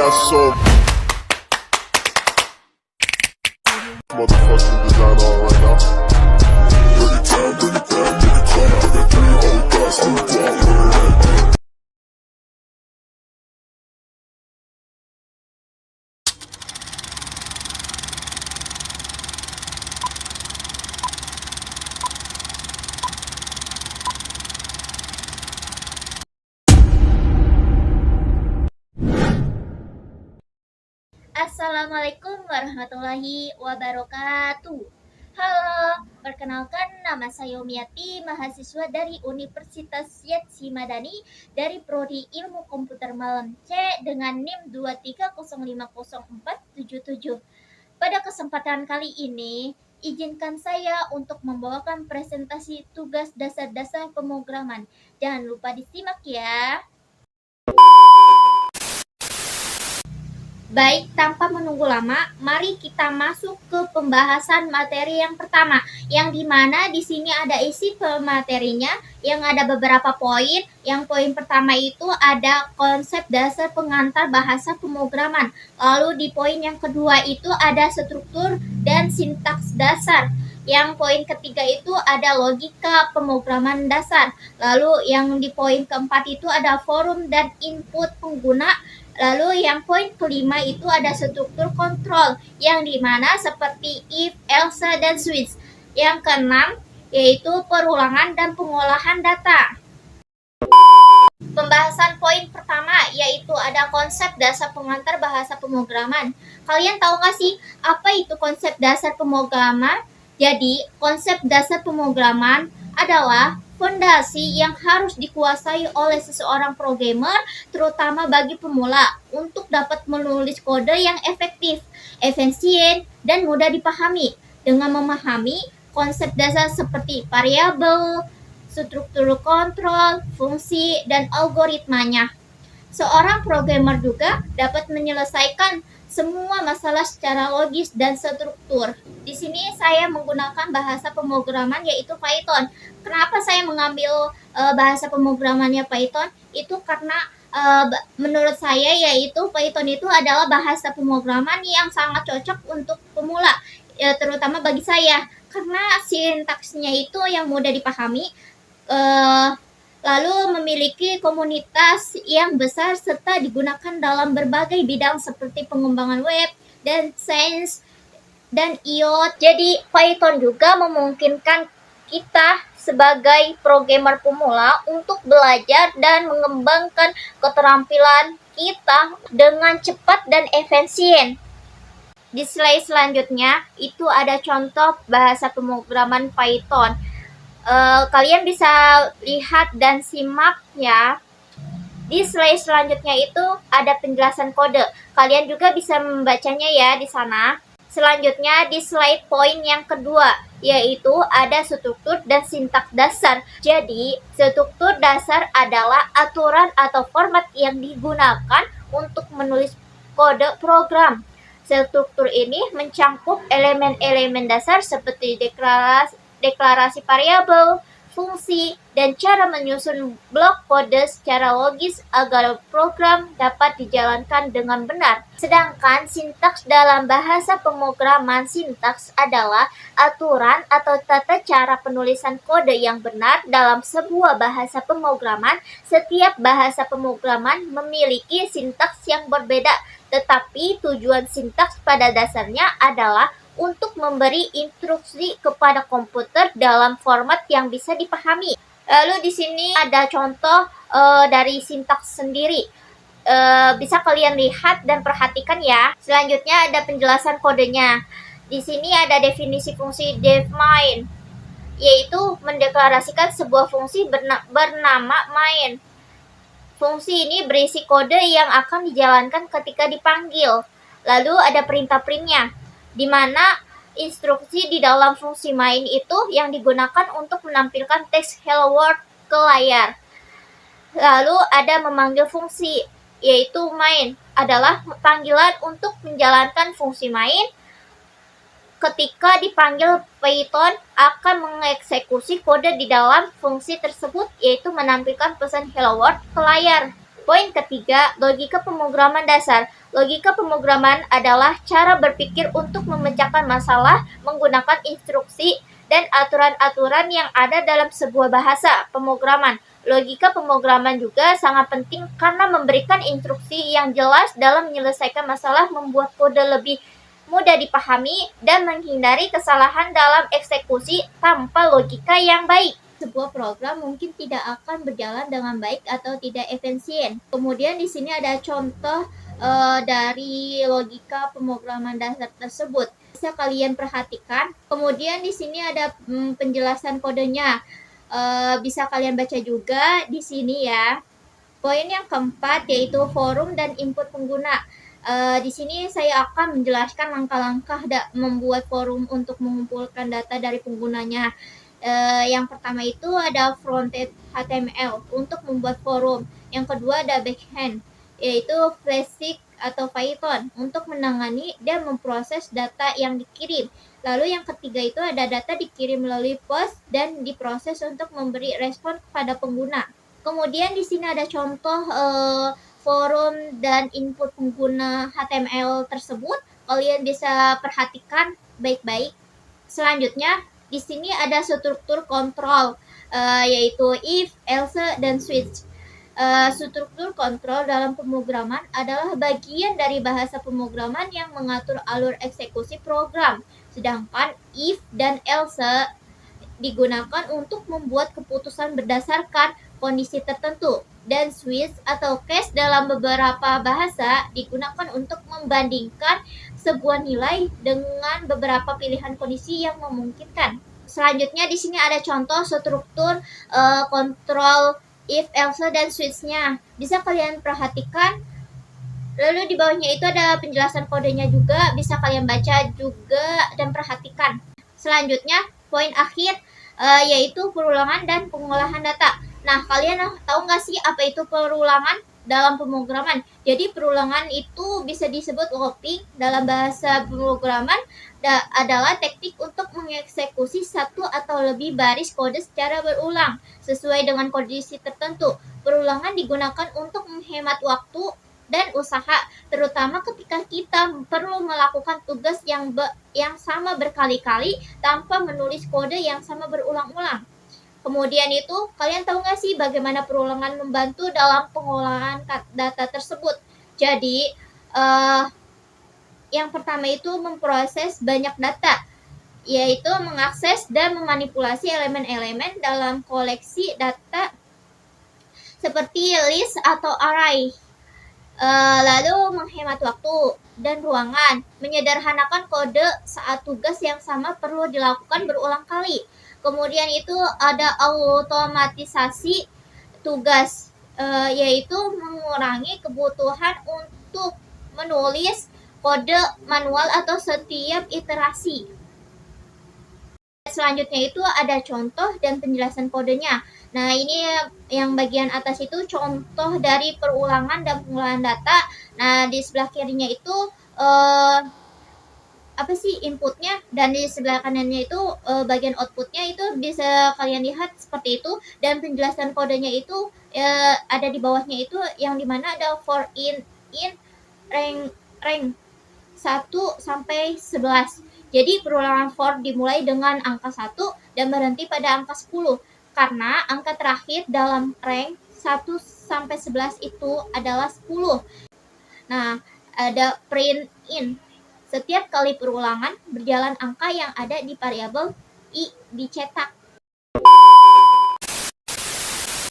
got some motherfucking design on right now. Bring it down, bring it down, bring it down. I got three old thoughts to walk. Assalamualaikum warahmatullahi wabarakatuh. Halo, perkenalkan nama saya Umiati, mahasiswa dari Universitas Syedzi Madani dari Prodi Ilmu Komputer Malam C dengan NIM 230504777. Pada kesempatan kali ini, izinkan saya untuk membawakan presentasi tugas dasar-dasar pemrograman. Jangan lupa disimak ya. Baik, tanpa menunggu lama, mari kita masuk ke pembahasan materi yang pertama, yang dimana di sini ada isi pematerinya, yang ada beberapa poin. Yang poin pertama itu ada konsep dasar pengantar bahasa pemrograman. Lalu di poin yang kedua itu ada struktur dan sintaks dasar. Yang poin ketiga itu ada logika pemrograman dasar. Lalu yang di poin keempat itu ada forum dan input pengguna. Lalu yang poin kelima itu ada struktur kontrol, yang dimana seperti if, else, dan switch. Yang keenam yaitu perulangan dan pengolahan data. Pembahasan poin pertama yaitu ada konsep dasar pengantar bahasa pemrograman. Kalian tahu nggak sih apa itu konsep dasar pemrograman? Jadi konsep dasar pemrograman adalah fondasi yang harus dikuasai oleh seseorang programmer, terutama bagi pemula, untuk dapat menulis kode yang efektif, efisien, dan mudah dipahami. Dengan memahami konsep dasar seperti variabel, struktur kontrol, fungsi, dan algoritmanya, seorang programmer juga dapat menyelesaikan semua masalah secara logis dan struktur. Di sini saya menggunakan bahasa pemrograman yaitu Python. Kenapa saya mengambil bahasa pemrogramannya Python? Itu karena menurut saya yaitu Python itu adalah bahasa pemrograman yang sangat cocok untuk pemula, terutama bagi saya karena sintaksnya itu yang mudah dipahami. Lalu memiliki komunitas yang besar serta digunakan dalam berbagai bidang seperti pengembangan web, dan sains, dan IoT. Jadi Python juga memungkinkan kita sebagai programmer pemula untuk belajar dan mengembangkan keterampilan kita dengan cepat dan efisien. Di slide selanjutnya itu ada contoh bahasa pemrograman Python. Kalian bisa lihat dan simak ya. Di slide selanjutnya itu ada penjelasan kode. Kalian juga bisa membacanya ya di sana. Selanjutnya di slide poin yang kedua, yaitu ada struktur dan sintaks dasar. Jadi, struktur dasar adalah aturan atau format yang digunakan untuk menulis kode program. Struktur ini mencakup elemen-elemen dasar seperti deklarasi variabel, fungsi, dan cara menyusun blok kode secara logis agar program dapat dijalankan dengan benar. Sedangkan sintaks dalam bahasa pemrograman, sintaks adalah aturan atau tata cara penulisan kode yang benar dalam sebuah bahasa pemrograman. Setiap bahasa pemrograman memiliki sintaks yang berbeda, tetapi tujuan sintaks pada dasarnya adalah untuk memberi instruksi kepada komputer dalam format yang bisa dipahami. Lalu di sini ada contoh dari sintaks sendiri. Bisa kalian lihat dan perhatikan ya. Selanjutnya ada penjelasan kodenya. Di sini ada definisi fungsi defMain, yaitu mendeklarasikan sebuah fungsi bernama main. Fungsi ini berisi kode yang akan dijalankan ketika dipanggil. Lalu ada perintah printnya, di mana instruksi di dalam fungsi main itu yang digunakan untuk menampilkan teks hello world ke layar. Lalu ada memanggil fungsi, yaitu main adalah panggilan untuk menjalankan fungsi main. Ketika dipanggil, Python akan mengeksekusi kode di dalam fungsi tersebut, yaitu menampilkan pesan hello world ke layar. Poin ketiga, logika pemrograman dasar. Logika pemrograman adalah cara berpikir untuk memecahkan masalah menggunakan instruksi dan aturan-aturan yang ada dalam sebuah bahasa pemrograman. Logika pemrograman juga sangat penting karena memberikan instruksi yang jelas dalam menyelesaikan masalah, membuat kode lebih mudah dipahami, dan menghindari kesalahan dalam eksekusi tanpa logika yang baik. Sebuah program mungkin tidak akan berjalan dengan baik atau tidak efisien. Kemudian di sini ada contoh dari logika pemrograman dasar tersebut. Bisa kalian perhatikan. Kemudian di sini ada penjelasan kodenya. Bisa kalian baca juga di sini ya. Poin yang keempat yaitu forum dan input pengguna. Di sini saya akan menjelaskan langkah-langkah membuat forum untuk mengumpulkan data dari penggunanya. Yang pertama itu ada frontend HTML untuk membuat forum. Yang kedua ada backend, yaitu Flask atau Python untuk menangani dan memproses data yang dikirim. Lalu yang ketiga itu ada data dikirim melalui post dan diproses untuk memberi respon kepada pengguna. Kemudian di sini ada contoh forum dan input pengguna HTML tersebut. Kalian bisa perhatikan baik-baik. Selanjutnya di sini ada struktur kontrol, yaitu if, else, dan switch. Struktur kontrol dalam pemrograman adalah bagian dari bahasa pemrograman yang mengatur alur eksekusi program. Sedangkan if dan else digunakan untuk membuat keputusan berdasarkan kondisi tertentu, dan switch atau case dalam beberapa bahasa digunakan untuk membandingkan sebuah nilai dengan beberapa pilihan kondisi yang memungkinkan. Selanjutnya di sini ada contoh struktur kontrol if, else, dan switch-nya. Bisa kalian perhatikan. Lalu di bawahnya itu ada penjelasan kodenya juga, bisa kalian baca juga dan perhatikan. Selanjutnya, poin akhir yaitu perulangan dan pengolahan data. Nah, kalian tahu nggak sih apa itu perulangan dalam pemrograman? Jadi perulangan itu bisa disebut looping dalam bahasa pemrograman adalah teknik untuk mengeksekusi satu atau lebih baris kode secara berulang sesuai dengan kondisi tertentu. Perulangan digunakan untuk menghemat waktu dan usaha, terutama ketika kita perlu melakukan tugas yang sama berkali-kali tanpa menulis kode yang sama berulang-ulang. Kemudian itu, kalian tahu nggak sih bagaimana perulangan membantu dalam pengolahan data tersebut? Jadi, yang pertama itu memproses banyak data, yaitu mengakses dan memanipulasi elemen-elemen dalam koleksi data seperti list atau array. Lalu menghemat waktu dan ruangan, menyederhanakan kode saat tugas yang sama perlu dilakukan berulang kali. Kemudian itu ada automatisasi tugas, yaitu mengurangi kebutuhan untuk menulis kode manual atau setiap iterasi. Selanjutnya itu ada contoh dan penjelasan kodenya. Nah, ini yang bagian atas itu contoh dari perulangan dan pengolahan data. Nah, di sebelah kirinya itu apa sih inputnya, dan di sebelah kanannya itu bagian outputnya itu bisa kalian lihat seperti itu, dan penjelasan kodenya itu ada di bawahnya itu yang dimana ada for in rank 1 sampai 11. Jadi perulangan for dimulai dengan angka 1 dan berhenti pada angka 10 karena angka terakhir dalam rank 1 sampai 11 itu adalah 10. Nah, ada print in. Setiap kali perulangan berjalan angka yang ada di variabel i dicetak.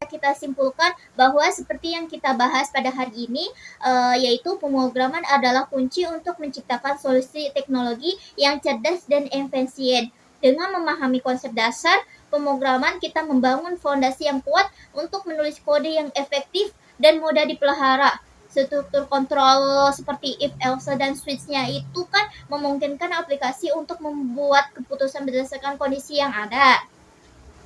Kita simpulkan bahwa seperti yang kita bahas pada hari ini, yaitu pemrograman adalah kunci untuk menciptakan solusi teknologi yang cerdas dan efisien. Dengan memahami konsep dasar pemrograman, kita membangun fondasi yang kuat untuk menulis kode yang efektif dan mudah dipelihara. Struktur kontrol seperti if, else, dan switch-nya itu kan memungkinkan aplikasi untuk membuat keputusan berdasarkan kondisi yang ada.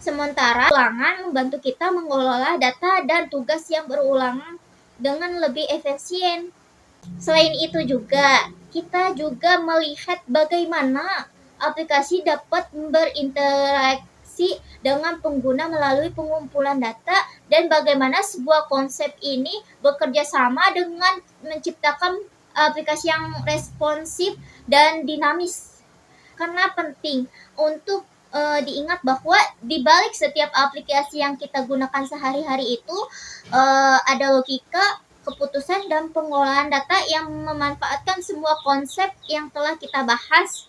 Sementara ulangan membantu kita mengelola data dan tugas yang berulang dengan lebih efisien. Selain itu juga, kita juga melihat bagaimana aplikasi dapat berinteraksi dengan pengguna melalui pengumpulan data, dan bagaimana sebuah konsep ini bekerja sama dengan menciptakan aplikasi yang responsif dan dinamis. Karena penting untuk diingat bahwa di balik setiap aplikasi yang kita gunakan sehari-hari itu ada logika, keputusan, dan pengolahan data yang memanfaatkan semua konsep yang telah kita bahas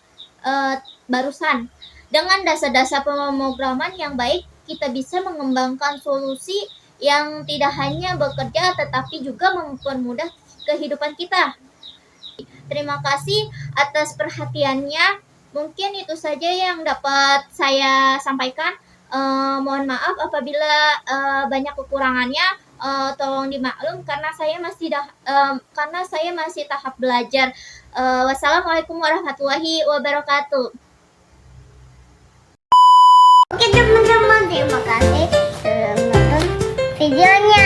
barusan. Dengan dasar-dasar pemrograman yang baik, kita bisa mengembangkan solusi yang tidak hanya bekerja tetapi juga mempermudah kehidupan kita. Terima kasih atas perhatiannya. Mungkin itu saja yang dapat saya sampaikan. Mohon maaf apabila banyak kekurangannya. Tolong dimaklum karena saya masih tahap belajar. Wassalamualaikum warahmatullahi wabarakatuh. Oke teman-teman, terima kasih sudah menonton videonya.